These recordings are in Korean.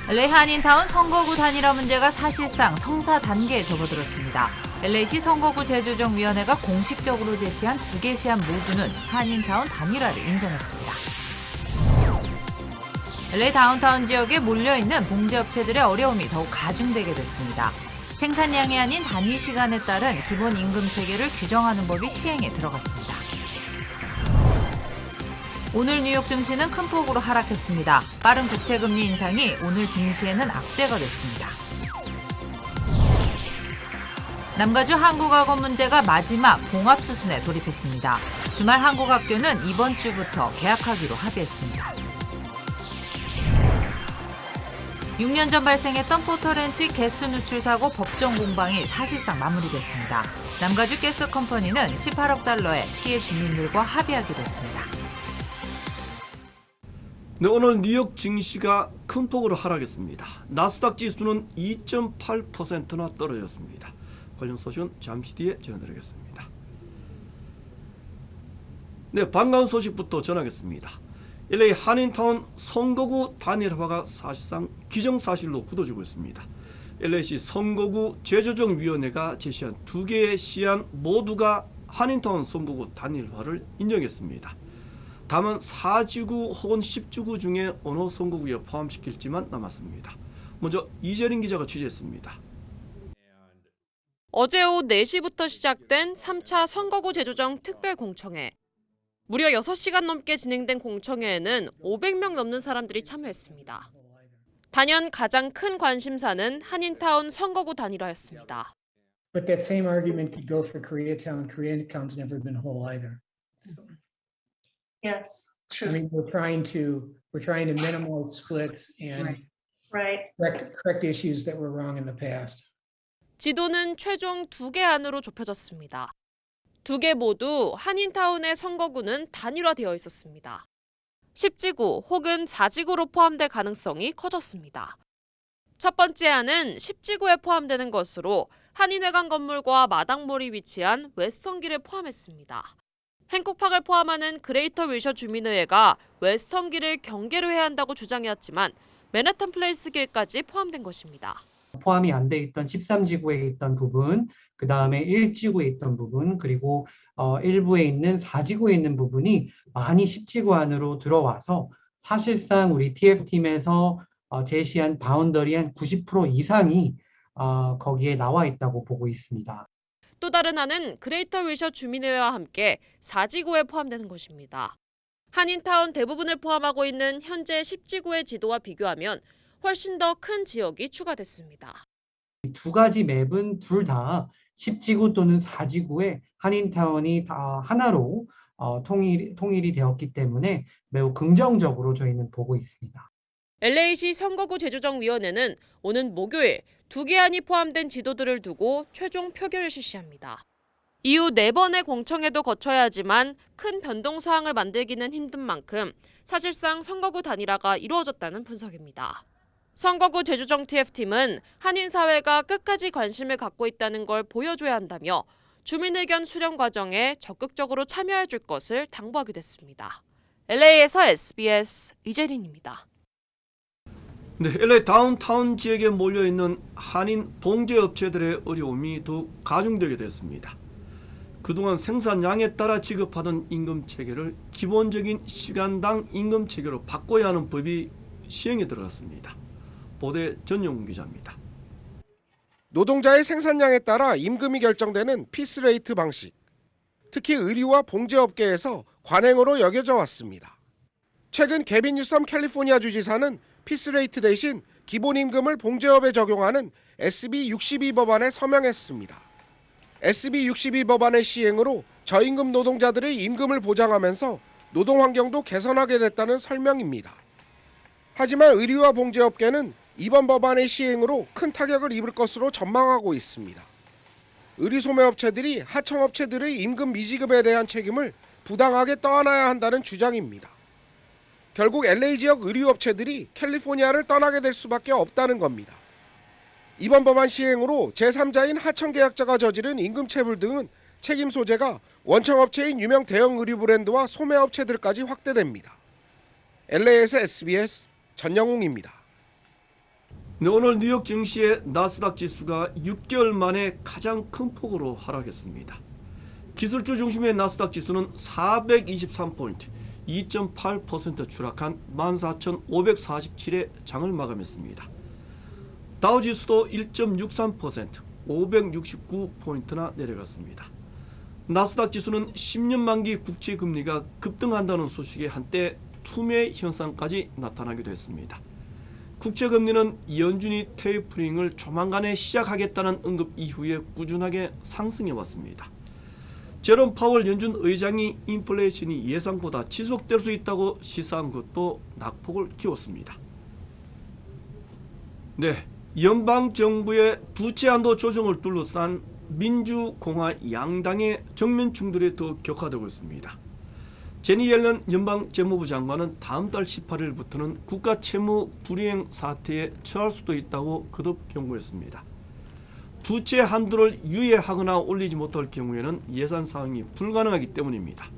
LA 한인타운 선거구 단일화 문제가 사실상 성사 단계에 접어들었습니다. LA시 선거구 재조정위원회가 공식적으로 제시한 두 개 시안 모두는 한인타운 단일화를 인정했습니다. LA 다운타운 지역에 몰려있는 봉제업체들의 어려움이 더욱 가중되게 됐습니다. 생산량이 아닌 단위 시간에 따른 기본 임금 체계를 규정하는 법이 시행에 들어갔습니다. 오늘 뉴욕 증시는 큰 폭으로 하락했습니다. 빠른 국채금리 인상이 오늘 증시에는 악재가 됐습니다. 남가주 한국학원 문제가 마지막 봉합 수순에 돌입했습니다. 주말 한국학교는 이번 주부터 개학하기로 합의했습니다. 6년 전 발생했던 포터렌치 가스 누출 사고 법정 공방이 사실상 마무리됐습니다. 남가주 가스 컴퍼니는 18억 달러의 피해 주민들과 합의하기로 했습니다. 네, 오늘 뉴욕 증시가 큰 폭으로 하락했습니다. 나스닥 지수는 2.8%나 떨어졌습니다. 관련 소식은 잠시 뒤에 전해드리겠습니다. 네, 반가운 소식부터 전하겠습니다. LA 한인타운 선거구 단일화가 사실상 기정사실로 굳어지고 있습니다. LA시 선거구 재조정위원회가 제시한 두 개의 시안 모두가 한인타운 선거구 단일화를 인정했습니다. 다만 4지구 혹은 10지구 중에 어느 선거구에 포함시킬지만 남았습니다. 먼저 이재린 기자가 취재했습니다. 어제 오후 4시부터 시작된 3차 선거구 재조정 특별공청회. 무려 6시간 넘게 진행된 공청회에는 500명 넘는 사람들이 참여했습니다. 단연 가장 큰 관심사는 한인타운 선거구 단일화였습니다. But that same argument could go for Koreatown. Koreatown's never been whole either. Yes, true. I mean, we're trying to minimize splits and Right. correct issues that were wrong in the past. 지도는 최종 2개 안으로 좁혀졌습니다. 2개 모두 한인타운의 선거구는 단일화되어 있었습니다. 10지구 혹은 4지구로 포함될 가능성이 커졌습니다. 첫 번째 안은 10지구에 포함되는 것으로 한인회관 건물과 마당몰이 위치한 웨스턴길을 포함했습니다. 행콕팍을 포함하는 그레이터 윌셔 주민의회가 웨스턴길을 경계로 해야 한다고 주장해왔지만 맨해튼 플레이스 길까지 포함된 것입니다. 포함이 안 돼 있던 13지구에 있던 부분, 그 다음에 1지구에 있던 부분, 그리고 일부에 있는 4지구에 있는 부분이 많이 10지구 안으로 들어와서 사실상 우리 TF팀에서 제시한 바운더리 한 90% 이상이 거기에 나와 있다고 보고 있습니다. 또 다른 안은 그레이터 윌셔 주민회와 함께 4지구에 포함되는 것입니다. 한인타운 대부분을 포함하고 있는 현재 10지구의 지도와 비교하면 훨씬 더 큰 지역이 추가됐습니다. 두 가지 맵은 둘 다 10지구 또는 4지구에 한인타운이 다 하나로 통일이 되었기 때문에 매우 긍정적으로 저희는 보고 있습니다. LA시 선거구 재조정위원회는 오는 목요일 2개 안이 포함된 지도들을 두고 최종 표결을 실시합니다. 이후 4번의 공청회도 거쳐야 하지만 큰 변동사항을 만들기는 힘든 만큼 사실상 선거구 단일화가 이루어졌다는 분석입니다. 선거구 재조정 TF팀은 한인사회가 끝까지 관심을 갖고 있다는 걸 보여줘야 한다며 주민의견 수렴 과정에 적극적으로 참여해 줄 것을 당부하기도 했습니다. LA에서 SBS 이재린입니다. 네, LA 다운타운 지역에 몰려있는 한인 봉제업체들의 어려움이 더욱 가중되게 됐습니다. 그동안 생산량에 따라 지급하던 임금 체계를 기본적인 시간당 임금 체계로 바꿔야 하는 법이 시행에 들어갔습니다. 보도에 전용훈 기자입니다. 노동자의 생산량에 따라 임금이 결정되는 피스레이트 방식, 특히 의류와 봉제업계에서 관행으로 여겨져 왔습니다. 최근 게빈 뉴섬 캘리포니아 주지사는 피스레이트 대신 기본임금을 봉제업에 적용하는 SB 62 법안에 서명했습니다. SB 62 법안의 시행으로 저임금 노동자들의 임금을 보장하면서 노동 환경도 개선하게 됐다는 설명입니다. 하지만 의류와 봉제업계는 이번 법안의 시행으로 큰 타격을 입을 것으로 전망하고 있습니다. 의류 소매업체들이 하청업체들의 임금 미지급에 대한 책임을 부당하게 떠안아야 한다는 주장입니다. 결국 LA 지역 의류업체들이 캘리포니아를 떠나게 될 수밖에 없다는 겁니다. 이번 법안 시행으로 제3자인 하청계약자가 저지른 임금체불 등은 책임 소재가 원청업체인 유명 대형 의류 브랜드와 소매업체들까지 확대됩니다. LA에서 SBS 전영웅입니다. 네, 오늘 뉴욕 증시의 나스닥 지수가 6개월 만에 가장 큰 폭으로 하락했습니다. 기술주 중심의 나스닥 지수는 423포인트, 2.8% 추락한 14,547의 장을 마감했습니다. 다우 지수도 1.63%, 569포인트나 내려갔습니다. 나스닥 지수는 10년 만기 국채 금리가 급등한다는 소식에 한때 투매 현상까지 나타나기도 했습니다. 국채 금리는 연준이 테이퍼링을 조만간에 시작하겠다는 언급 이후에 꾸준하게 상승해 왔습니다. 제롬 파월 연준 의장이 인플레이션이 예상보다 지속될 수 있다고 시사한 것도 낙폭을 키웠습니다. 네, 연방 정부의 부채 한도 조정을 둘러싼 민주공화 양당의 정면 충돌이 더 격화되고 있습니다. 제니 옐런 연방 재무부 장관은 다음 달 18일부터는 국가 채무 불이행 사태에 처할 수도 있다고 거듭 경고했습니다. 부채 한도를 유예하거나 올리지 못할 경우에는 예산 사항이 불가능하기 때문입니다.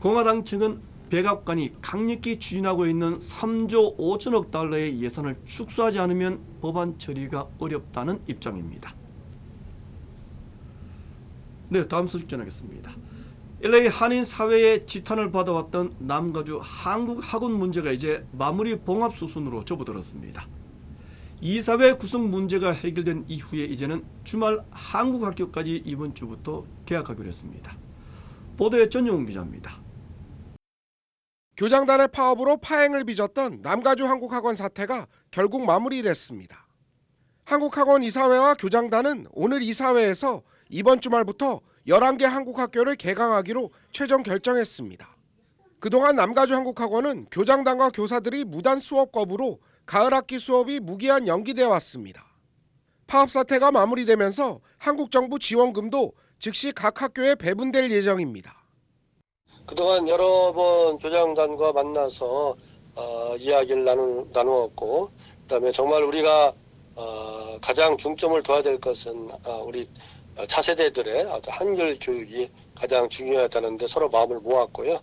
공화당 측은 백악관이 강력히 추진하고 있는 3조 5천억 달러의 예산을 축소하지 않으면 법안 처리가 어렵다는 입장입니다. 네, 다음 소식 전하겠습니다. LA 한인 사회의 지탄을 받아왔던 남가주 한국 학원 문제가 이제 마무리 봉합 수순으로 접어들었습니다. 이사회 구성 문제가 해결된 이후에 이제는 주말 한국 학교까지 이번 주부터 개학하기로 했습니다. 보도에 전용훈 기자입니다. 교장단의 파업으로 파행을 빚었던 남가주 한국학원 사태가 결국 마무리됐습니다. 한국학원 이사회와 교장단은 오늘 이사회에서 이번 주말부터 11개 한국학교를 개강하기로 최종 결정했습니다. 그동안 남가주 한국학원은 교장단과 교사들이 무단 수업 거부로 가을 학기 수업이 무기한 연기되어 왔습니다. 파업 사태가 마무리되면서 한국 정부 지원금도 즉시 각 학교에 배분될 예정입니다. 그동안 여러 번 교장단과 만나서 이야기를 나누었고, 그다음에 정말 우리가 가장 중점을 둬야 될 것은 우리 차세대들의 한글 교육이 가장 중요하다는데 서로 마음을 모았고요.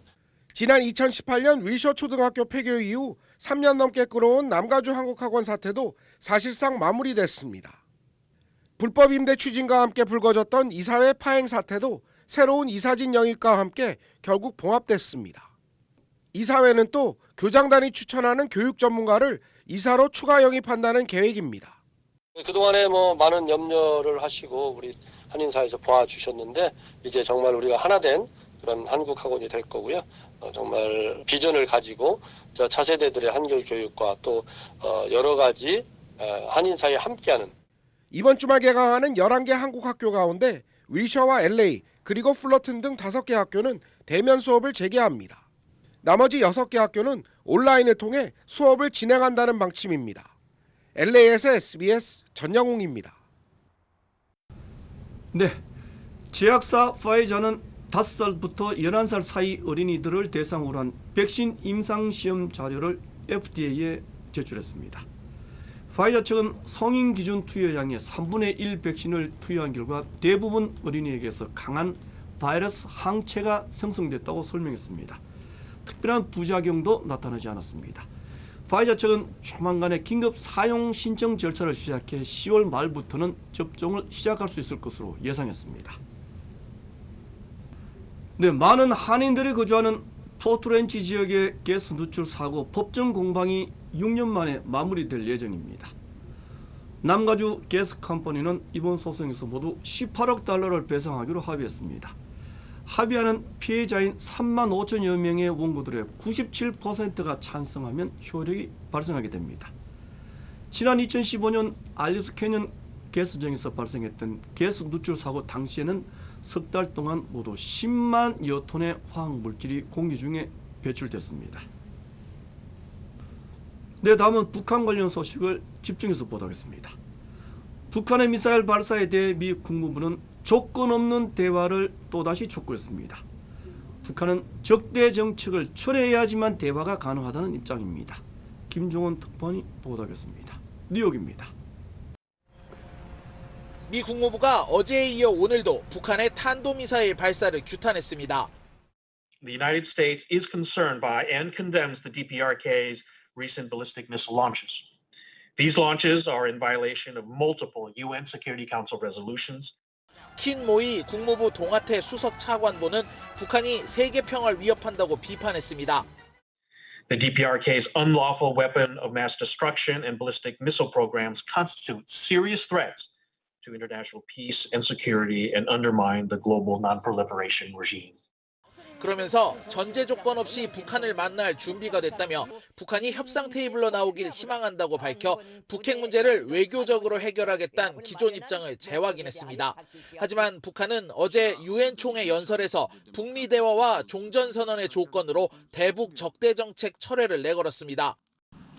지난 2018년 윌셔 초등학교 폐교 이후 3년 넘게 끌어온 남가주 한국학원 사태도 사실상 마무리됐습니다. 불법 임대 추진과 함께 불거졌던 이사회 파행 사태도 새로운 이사진 영입과 함께 결국 봉합됐습니다. 이사회는 또 교장단이 추천하는 교육 전문가를 이사로 추가 영입한다는 계획입니다. 그동안에 많은 염려를 하시고 우리 한인사에서 봐주셨는데 이제 정말 우리가 하나 된 그런 한국학원이 될 거고요. 정말 비전을 가지고 차세대들의 한글 교육과 또 여러 가지 한인사에 함께하는 이번 주말 개강하는 11개 한국학교 가운데 윌셔와 LA 그리고 플러튼 등 5개 학교는 대면 수업을 재개합니다. 나머지 6개 학교는 온라인을 통해 수업을 진행한다는 방침입니다. LA에서 SBS 전영웅입니다. 네, 제약사 파이자는 5살부터 11살 사이 어린이들을 대상으로 한 백신 임상시험 자료를 FDA에 제출했습니다. 파이자 측은 성인 기준 투여량의 3분의 1 백신을 투여한 결과 대부분 어린이에게서 강한 바이러스 항체가 생성됐다고 설명했습니다. 특별한 부작용도 나타나지 않았습니다. 파이자 측은 조만간에 긴급 사용 신청 절차를 시작해 10월 말부터는 접종을 시작할 수 있을 것으로 예상했습니다. 네, 많은 한인들이 거주하는 포트렌치 지역의 가스 누출 사고 법정 공방이 6년 만에 마무리될 예정입니다. 남가주 가스 컴퍼니는 이번 소송에서 모두 18억 달러를 배상하기로 합의했습니다. 합의하는 피해자인 3만 5천여 명의 원고들의 97%가 찬성하면 효력이 발생하게 됩니다. 지난 2015년 알리스 캐년 가스정에서 발생했던 가스 누출 사고 당시에는 석 달 동안 모두 10만여 톤의 화학물질이 공기 중에 배출됐습니다. 네, 다음은 북한 관련 소식을 집중해서 보도하겠습니다. 북한의 미사일 발사에 대해 미 국무부는 조건 없는 대화를 또다시 촉구했습니다. 북한은 적대 정책을 철회해야지만 대화가 가능하다는 입장입니다. 김종원 특파원이 보도하겠습니다. 뉴욕입니다. 미 국무부가 어제에 이어 오늘도 북한의 탄도미사일 발사를 규탄했습니다. The United States is concerned by and condemns the DPRK's recent ballistic missile launches. These launches are in violation of multiple UN Security Council resolutions. 킨 모이 국무부 동아태 수석 차관보는 북한이 세계 평화를 위협한다고 비판했습니다. The DPRK's unlawful weapon of mass destruction and ballistic missile programs constitute serious threats to international peace and security and undermine the global non-proliferation regime. 그러면서 전제 조건 없이 북한을 만날 준비가 됐다며 북한이 협상 테이블로 나오길 희망한다고 밝혀 북핵 문제를 외교적으로 해결하겠다는 기존 입장을 재확인했습니다. 하지만 북한은 어제 유엔 총회 연설에서 북미 대화와 종전선언의 조건으로 대북 적대 정책 철회를 내걸었습니다.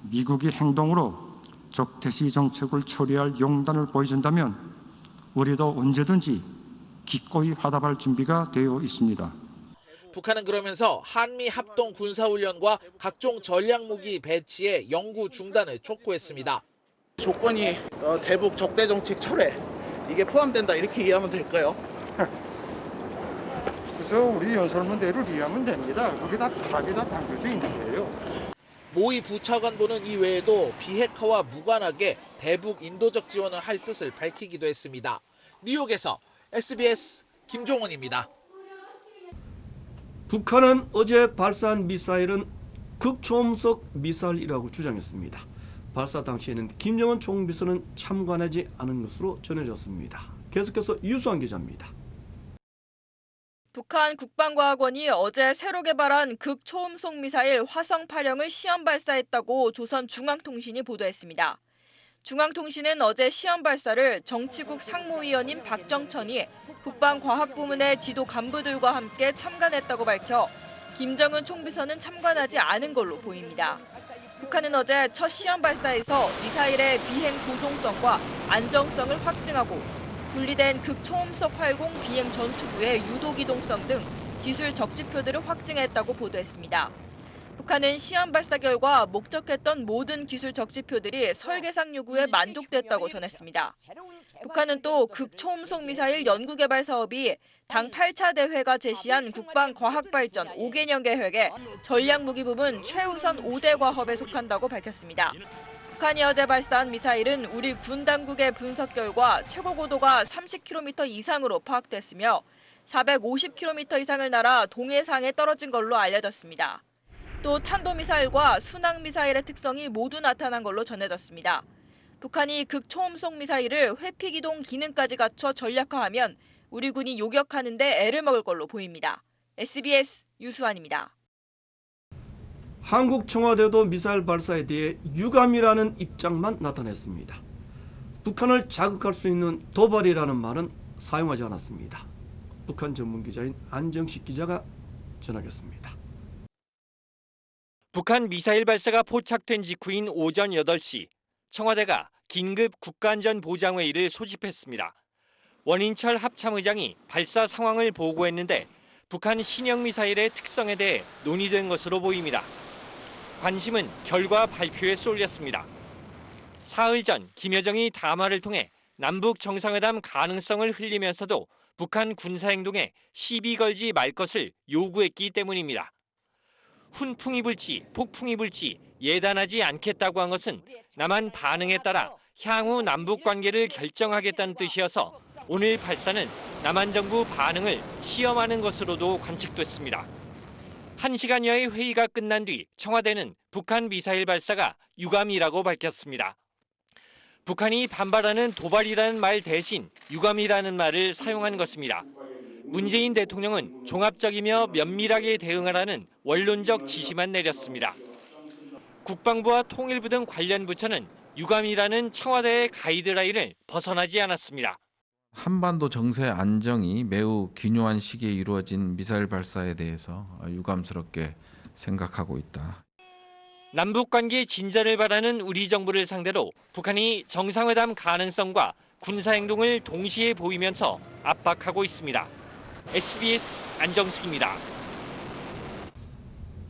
미국이 행동으로 적대시 정책을 처리할 용단을 보여준다면 우리도 언제든지 기꺼이 화답할 준비가 되어 있습니다. 북한은 그러면서 한미 합동 군사훈련과 각종 전략무기 배치의 영구 중단을 촉구했습니다. 조건이 대북 적대 정책 철회 이게 포함된다 이렇게 이해하면 될까요? 그래서 우리 연설문대로 이해하면 됩니다. 거기다 답이 다 담겨져 있는데요. 모이 부차관보는 이 외에도 비핵화와 무관하게 대북 인도적 지원을 할 뜻을 밝히기도 했습니다. 뉴욕에서 SBS 김종원입니다. 북한은 어제 발사한 미사일은 극초음속 미사일이라고 주장했습니다. 발사 당시에는 김정은 총비서는 참관하지 않은 것으로 전해졌습니다. 계속해서 유수환 기자입니다. 북한 국방과학원이 어제 새로 개발한 극초음속 미사일 화성8형을 시험 발사했다고 조선중앙통신이 보도했습니다. 중앙통신은 어제 시험 발사를 정치국 상무위원인 박정천이 국방과학부문의 지도 간부들과 함께 참관했다고 밝혀 김정은 총비서는 참관하지 않은 걸로 보입니다. 북한은 어제 첫 시험 발사에서 미사일의 비행 조종성과 안정성을 확증하고 분리된 극초음속 활공 비행 전투부의 유도기동성 등 기술 적지표들을 확증했다고 보도했습니다. 북한은 시험 발사 결과 목적했던 모든 기술 적지표들이 설계상 요구에 만족됐다고 전했습니다. 북한은 또 극초음속 미사일 연구개발 사업이 당 8차 대회가 제시한 국방과학발전 5개년 계획의 전략무기 부문 최우선 5대 과업에 속한다고 밝혔습니다. 북한이 어제 발사한 미사일은 우리 군 당국의 분석 결과 최고 고도가 30km 이상으로 파악됐으며 450km 이상을 날아 동해상에 떨어진 걸로 알려졌습니다. 또 탄도미사일과 순항미사일의 특성이 모두 나타난 걸로 전해졌습니다. 북한이 극초음속 미사일을 회피기동 기능까지 갖춰 전략화하면 우리 군이 요격하는 데 애를 먹을 걸로 보입니다. SBS 유수환입니다. 한국 청와대도 미사일 발사에 대해 유감이라는 입장만 나타냈습니다. 북한을 자극할 수 있는 도발이라는 말은 사용하지 않았습니다. 북한 전문기자인 안정식 기자가 전하겠습니다. 북한 미사일 발사가 포착된 직후인 오전 8시, 청와대가 긴급 국가안전보장회의를 소집했습니다. 원인철 합참의장이 발사 상황을 보고했는데 북한 신형 미사일의 특성에 대해 논의된 것으로 보입니다. 관심은 결과 발표에 쏠렸습니다. 사흘 전 김여정이 담화를 통해 남북 정상회담 가능성을 흘리면서도 북한 군사행동에 시비 걸지 말 것을 요구했기 때문입니다. 훈풍이 불지 폭풍이 불지 예단하지 않겠다고 한 것은 남한 반응에 따라 향후 남북 관계를 결정하겠다는 뜻이어서 오늘 발사는 남한 정부 반응을 시험하는 것으로도 관측됐습니다. 1시간여의 회의가 끝난 뒤 청와대는 북한 미사일 발사가 유감이라고 밝혔습니다. 북한이 반발하는 도발이라는 말 대신 유감이라는 말을 사용한 것입니다. 문재인 대통령은 종합적이며 면밀하게 대응하라는 원론적 지시만 내렸습니다. 국방부와 통일부 등 관련 부처는 유감이라는 청와대의 가이드라인을 벗어나지 않았습니다. 한반도 정세 안정이 매우 기묘한 시기에 이루어진 미사일 발사에 대해서 유감스럽게 생각하고 있다. 남북관계 진전을 바라는 우리 정부를 상대로 북한이 정상회담 가능성과 군사행동을 동시에 보이면서 압박하고 있습니다. SBS 안정식입니다.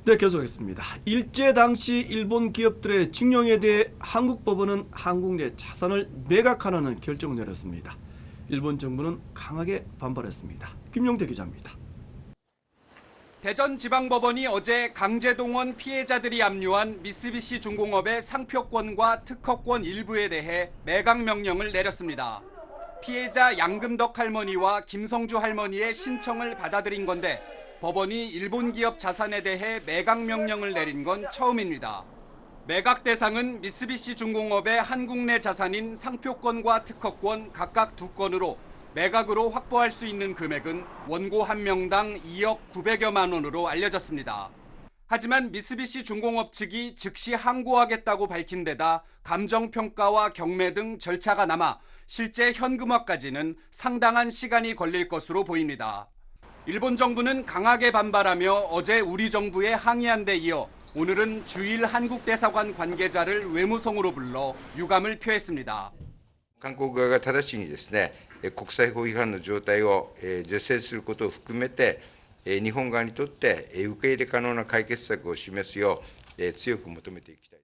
네, 계속하겠습니다. 일제 당시 일본 기업들의 징용에 대해 한국 법원은 한국 내 자산을 매각하라는 결정을 내렸습니다. 일본 정부는 강하게 반발했습니다. 김용대 기자입니다. 대전지방법원이 어제 강제동원 피해자들이 압류한 미쓰비시 중공업의 상표권과 특허권 일부에 대해 매각 명령을 내렸습니다. 피해자 양금덕 할머니와 김성주 할머니의 신청을 받아들인 건데 법원이 일본 기업 자산에 대해 매각 명령을 내린 건 처음입니다. 매각 대상은 미쓰비시 중공업의 한국 내 자산인 상표권과 특허권 각각 2건으로 매각으로 확보할 수 있는 금액은 원고 한 명당 2억 900여만 원으로 알려졌습니다. 하지만 미쓰비시 중공업 측이 즉시 항고하겠다고 밝힌 데다 감정평가와 경매 등 절차가 남아 실제 현금화까지는 상당한 시간이 걸릴 것으로 보입니다. 일본 정부는 강하게 반발하며 어제 우리 정부에 항의한 데 이어 오늘은 주일 한국 대사관 관계자를 외무성으로 불러 유감을 표했습니다. 韓国側が直ちにですね、国際法違反の状態を是正することを含めて、日本側にとって受け入れ可能な解決策を示すよう強く求めていきたい。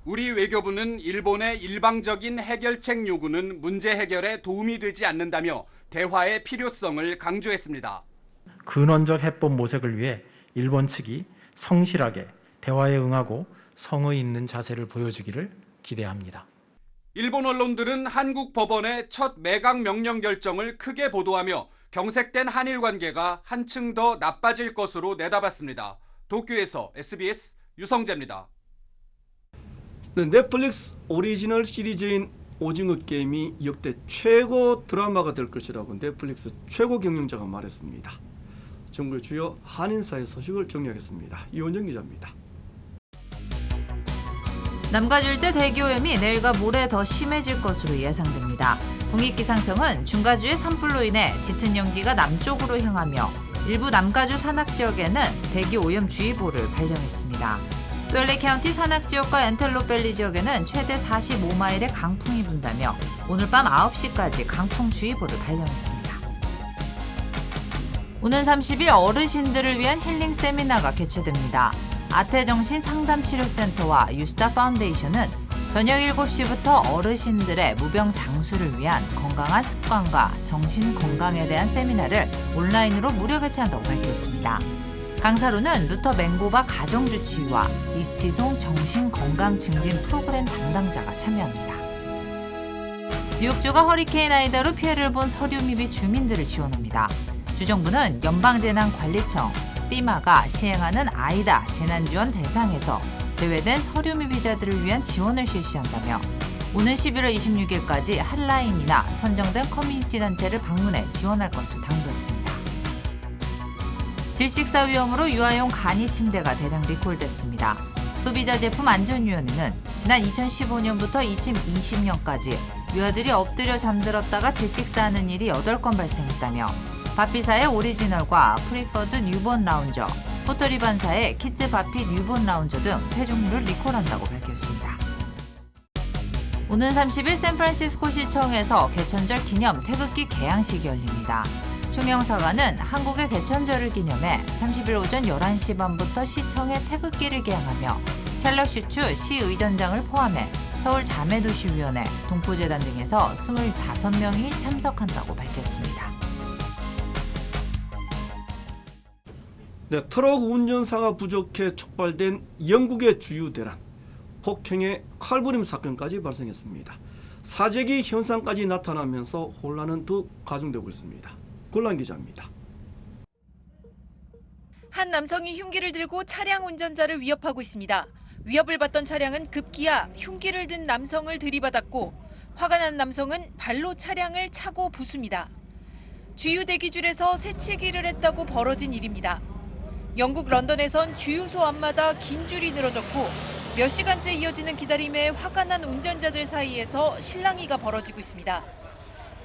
우리 외교부는 일본의 일방적인 해결책 요구는 문제 해결에 도움이 되지 않는다며 대화의 필요성을 강조했습니다. 근원적 해법 모색을 위해 일본 측이 성실하게 대화에 응하고 성의 있는 자세를 보여주기를 기대합니다. 일본 언론들은 한국 법원의 첫 매각 명령 결정을 크게 보도하며 경색된 한일 관계가 한층 더 나빠질 것으로 내다봤습니다. 도쿄에서 SBS 유성재입니다. 네, 넷플릭스 오리지널 시리즈인 오징어 게임이 역대 최고 드라마가 될 것이라고 넷플릭스 최고 경영자가 말했습니다. 전국의 주요 한인사회 소식을 정리하겠습니다. 이원정 기자입니다. 남가주일대 대기오염이 내일과 모레 더 심해질 것으로 예상됩니다. 국립기상청은 중가주의 산불로 인해 짙은 연기가 남쪽으로 향하며 일부 남가주 산악지역에는 대기오염주의보를 발령했습니다. 또 LA 카운티 산악지역과 엔텔로밸리 지역에는 최대 45마일의 강풍이 분다며 오늘 밤 9시까지 강풍주의보를 발령했습니다. 오는 30일 어르신들을 위한 힐링 세미나가 개최됩니다. 아태정신상담치료센터와 유스타 파운데이션은 저녁 7시부터 어르신들의 무병 장수를 위한 건강한 습관과 정신 건강에 대한 세미나를 온라인으로 무료 개최한다고 밝혔습니다. 강사로는 루터 맹고바 가정주치의와 이스티송 정신건강 증진 프로그램 담당자가 참여합니다. 뉴욕주가 허리케인 아이다로 피해를 본 서류미비 주민들을 지원합니다. 주정부는 연방재난관리청, FEMA가 시행하는 아이다 재난지원 대상에서 제외된 서류미비자들을 위한 지원을 실시한다며 오는 11월 26일까지 핫라인이나 선정된 커뮤니티 단체를 방문해 지원할 것을 당부했습니다. 질식사 위험으로 유아용 간이 침대가 대량 리콜됐습니다. 소비자 제품 안전위원회는 지난 2015년부터 2020년까지 유아들이 엎드려 잠들었다가 질식사하는 일이 8건 발생했다며 바피사의 오리지널과 프리퍼드 뉴본 라운저, 포토리반사의 키즈 바피 뉴본 라운저 등 3종류를 리콜한다고 밝혔습니다. 오는 30일 샌프란시스코 시청에서 개천절 기념 태극기 개양식이 열립니다. 총영사관은 한국의 개천절을 기념해 30일 오전 11시 반부터 시청에 태극기를 개양하며 샬럿 슈츠 시의전장을 포함해 서울 자매도시위원회, 동포재단 등에서 25명이 참석한다고 밝혔습니다. 네, 트럭 운전사가 부족해 촉발된 영국의 주유 대란, 폭행의 칼부림 사건까지 발생했습니다. 사재기 현상까지 나타나면서 혼란은 더 가중되고 있습니다. 골란 기자입니다. 한 남성이 흉기를 들고 차량 운전자를 위협하고 있습니다. 위협을 받던 차량은 급기야 흉기를 든 남성을 들이받았고 화가 난 남성은 발로 차량을 차고 부숩니다. 주유 대기줄에서 새치기를 했다고 벌어진 일입니다. 영국 런던에선 주유소 앞마다 긴 줄이 늘어졌고 몇 시간째 이어지는 기다림에 화가 난 운전자들 사이에서 실랑이가 벌어지고 있습니다.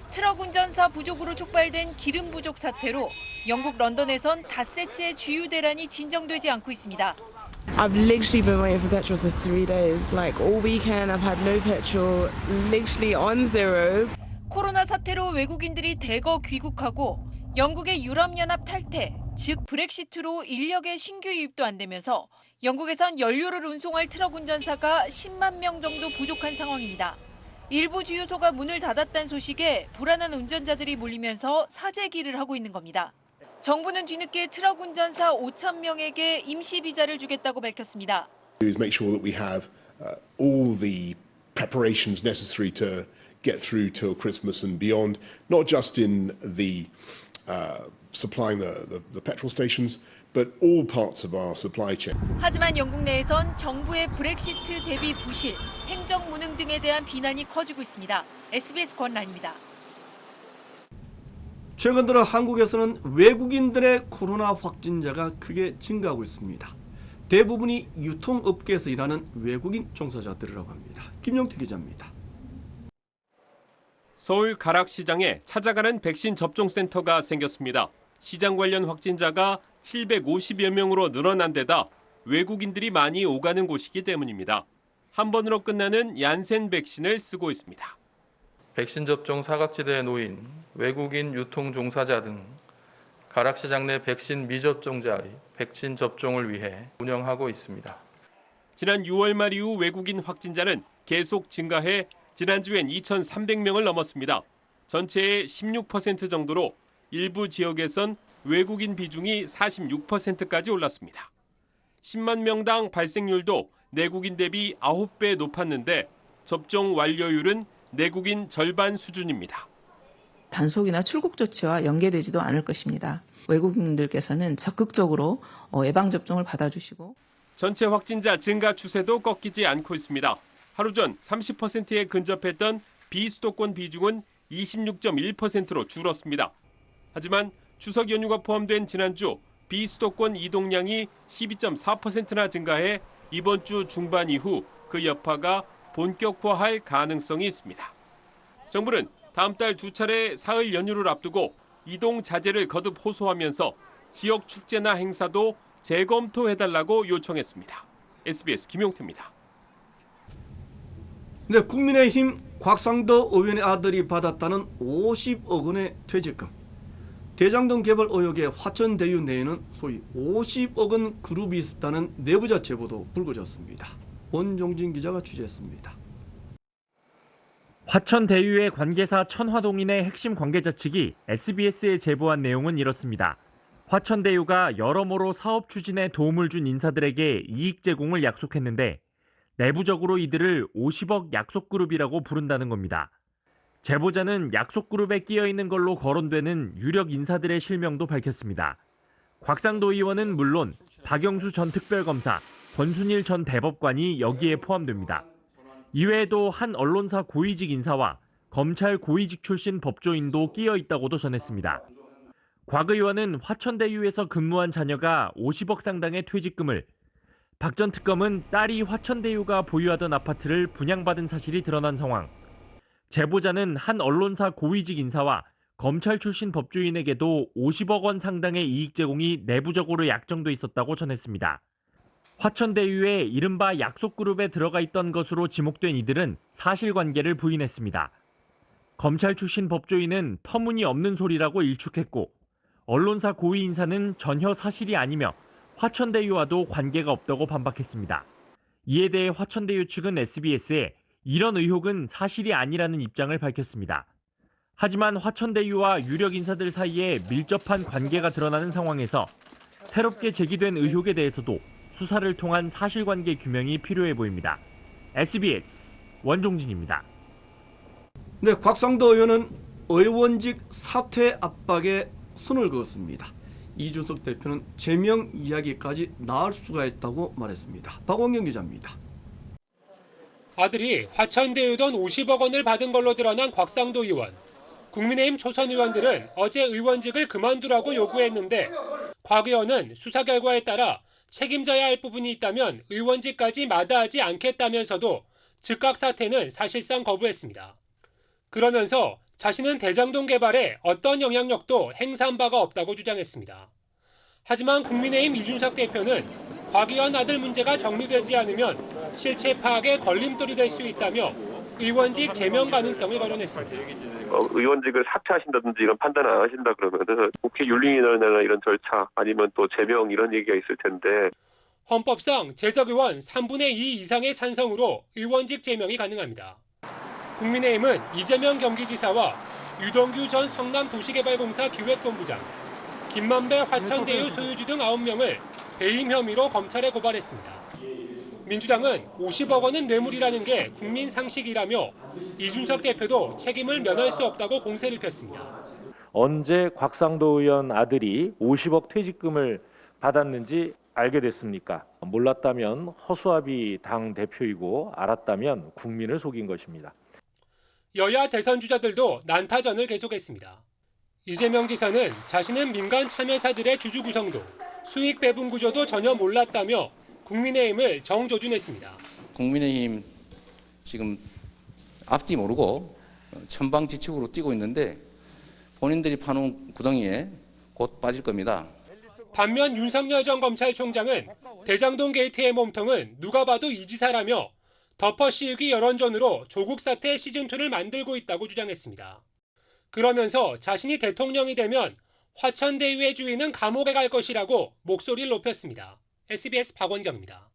트럭 운전사 부족으로 촉발된 기름 부족 사태로 영국 런던에선 닷새째 주유 대란이 진정되지 않고 있습니다. I've literally been waiting for petrol for 3 days. Like all weekend I've had no petrol, literally on zero. 코로나 사태로 외국인들이 대거 귀국하고 영국의 유럽연합 탈퇴, 즉 브렉시트로 인력의 신규 유입도 안 되면서 영국에선 연료를 운송할 트럭 운전사가 10만 명 정도 부족한 상황입니다. 일부 주유소가 문을 닫았다는 소식에 불안한 운전자들이 몰리면서 사재기를 하고 있는 겁니다. 정부는 뒤늦게 트럭 운전사 5,000명에게 임시 비자를 주겠다고 밝혔습니다. is make sure that we have all the preparations necessary to get through till Christmas and beyond, not just in the supplying the petrol stations, but all parts of our supply chain. 하지만 영국 내에선 정부의 브렉시트 대비 부실, 행정 무능 등에 대한 비난이 커지고 있습니다. SBS 권란입니다. 최근 들어 한국에서는 외국인들의 코로나 확진자가 크게 증가하고 있습니다. 대부분이 유통업계에서 일하는 외국인 종사자들이라고 합니다. 김용태 기자입니다. 서울 가락시장에 찾아가는 백신 접종센터가 생겼습니다. 시장 관련 확진자가 750여 명으로 늘어난 데다 외국인들이 많이 오가는 곳이기 때문입니다. 한 번으로 끝나는 얀센 백신을 쓰고 있습니다. 백신 접종 사각지대에 놓인 외국인 유통 종사자 등 가락시장 내 백신 미접종자의 백신 접종을 위해 운영하고 있습니다. 지난 6월 말 이후 외국인 확진자는 계속 증가해 지난주엔 2,300명을 넘었습니다. 전체의 16% 정도로 일부 지역에선 외국인 비중이 46%까지 올랐습니다. 10만 명당 발생률도 내국인 대비 9배 높았는데 접종 완료율은 내국인 절반 수준입니다. 단속이나 출국 조치와 연계되지도 않을 것입니다. 외국인들께서는 적극적으로 예방접종을 받아주시고 전체 확진자 증가 추세도 꺾이지 않고 있습니다. 하루 전 30%에 근접했던 비수도권 비중은 26.1%로 줄었습니다. 하지만 추석 연휴가 포함된 지난주 비수도권 이동량이 12.4%나 증가해 이번 주 중반 이후 그 여파가 본격화할 가능성이 있습니다. 정부는 다음 달 2차례 사흘 연휴를 앞두고 이동 자제를 거듭 호소하면서 지역 축제나 행사도 재검토해달라고 요청했습니다. SBS 김용태입니다. 네, 국민의힘 곽상도 의원의 아들이 받았다는 50억 원의 퇴직금. 대장동 개발 의혹의 화천대유 내에는 소위 50억 원 그룹이 있었다는 내부자 제보도 불거졌습니다. 원종진 기자가 취재했습니다. 화천대유의 관계사 천화동인의 핵심 관계자 측이 SBS에 제보한 내용은 이렇습니다. 화천대유가 여러모로 사업 추진에 도움을 준 인사들에게 이익 제공을 약속했는데 내부적으로 이들을 50억 약속그룹이라고 부른다는 겁니다. 제보자는 약속그룹에 끼어 있는 걸로 거론되는 유력 인사들의 실명도 밝혔습니다. 곽상도 의원은 물론 박영수 전 특별검사, 권순일 전 대법관이 여기에 포함됩니다. 이외에도 한 언론사 고위직 인사와 검찰 고위직 출신 법조인도 끼어 있다고도 전했습니다. 곽 의원은 화천대유에서 근무한 자녀가 50억 상당의 퇴직금을, 박 전 특검은 딸이 화천대유가 보유하던 아파트를 분양받은 사실이 드러난 상황, 제보자는 한 언론사 고위직 인사와 검찰 출신 법조인에게도 50억 원 상당의 이익 제공이 내부적으로 약정돼 있었다고 전했습니다. 화천대유의 이른바 약속그룹에 들어가 있던 것으로 지목된 이들은 사실관계를 부인했습니다. 검찰 출신 법조인은 터무니없는 소리라고 일축했고 언론사 고위 인사는 전혀 사실이 아니며 화천대유와도 관계가 없다고 반박했습니다. 이에 대해 화천대유 측은 SBS에 이런 의혹은 사실이 아니라는 입장을 밝혔습니다. 하지만 화천대유와 유력 인사들 사이에 밀접한 관계가 드러나는 상황에서 새롭게 제기된 의혹에 대해서도 수사를 통한 사실관계 규명이 필요해 보입니다. SBS 원종진입니다. 네, 곽상도 의원은 의원직 사퇴 압박에 손을 그었습니다. 이준석 대표는 제명 이야기까지 나올 수가 있다고 말했습니다. 박원경 기자입니다. 아들이 화천대유 돈 50억 원을 받은 걸로 드러난 곽상도 의원. 국민의힘 초선 의원들은 어제 의원직을 그만두라고 요구했는데 곽 의원은 수사 결과에 따라 책임져야 할 부분이 있다면 의원직까지 마다하지 않겠다면서도 즉각 사퇴는 사실상 거부했습니다. 그러면서 자신은 대장동 개발에 어떤 영향력도 행사한 바가 없다고 주장했습니다. 하지만 국민의힘 이준석 대표는 곽 의원 아들 문제가 정리되지 않으면 실체 파악에 걸림돌이 될 수 있다며 의원직 제명 가능성을 거론했습니다. 의원직을 사퇴하신다든지 이런 판단 안 하신다 그러면은 국회 윤리위원회나 이런 절차 아니면 또 제명 이런 얘기가 있을 텐데 헌법상 재적의원 3분의 2 이상의 찬성으로 의원직 제명이 가능합니다. 국민의힘은 이재명 경기지사와 유동규 전 성남도시개발공사 기획본부장, 김만배 화천대유 소유주 등 9명을 배임 혐의로 검찰에 고발했습니다. 민주당은 50억 원은 뇌물이라는 게 국민 상식이라며 이준석 대표도 책임을 면할 수 없다고 공세를 폈습니다. 언제 곽상도 의원 아들이 50억 퇴직금을 받았는지 알게 됐습니까? 몰랐다면 허수아비 당 대표이고 알았다면 국민을 속인 것입니다. 여야 대선 주자들도 난타전을 계속했습니다. 이재명 지사는 자신은 민간 참여사들의 주주 구성도, 수익 배분 구조도 전혀 몰랐다며 국민의힘을 정조준했습니다. 국민의힘 지금 앞뒤 모르고 천방지축으로 뛰고 있는데 본인들이 파놓은 구덩이에 곧 빠질 겁니다. 반면 윤석열 전 검찰총장은 대장동 게이트의 몸통은 누가 봐도 이 지사라며 덮어 씌우기 여론전으로 조국 사태 시즌2를 만들고 있다고 주장했습니다. 그러면서 자신이 대통령이 되면 화천대유의 주인은 감옥에 갈 것이라고 목소리를 높였습니다. SBS 박원경입니다.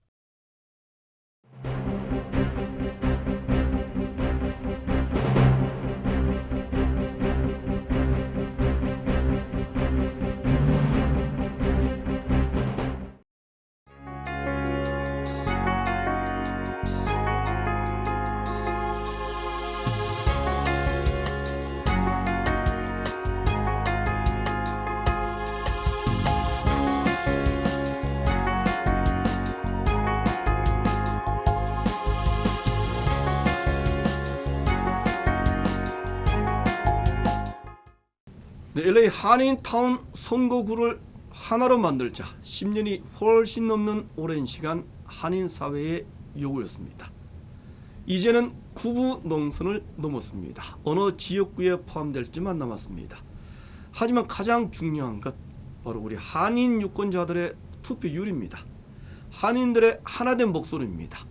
네, LA 한인타운 선거구를 하나로 만들자 10년이 훨씬 넘는 오랜 시간 한인 사회의 요구였습니다. 이제는 구부 농선을 넘었습니다. 어느 지역구에 포함될지만 남았습니다. 하지만 가장 중요한 것 바로 우리 한인 유권자들의 투표율입니다. 한인들의 하나된 목소리입니다.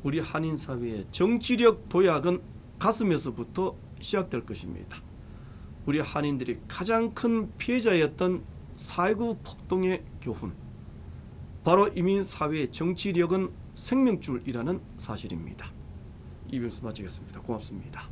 우리 한인 사회의 정치력 도약은 가슴에서부터 시작될 것입니다. 우리 한인들이 가장 큰 피해자였던 4.19 폭동의 교훈, 바로 이민 사회의 정치력은 생명줄이라는 사실입니다. 이변수 마치겠습니다. 고맙습니다.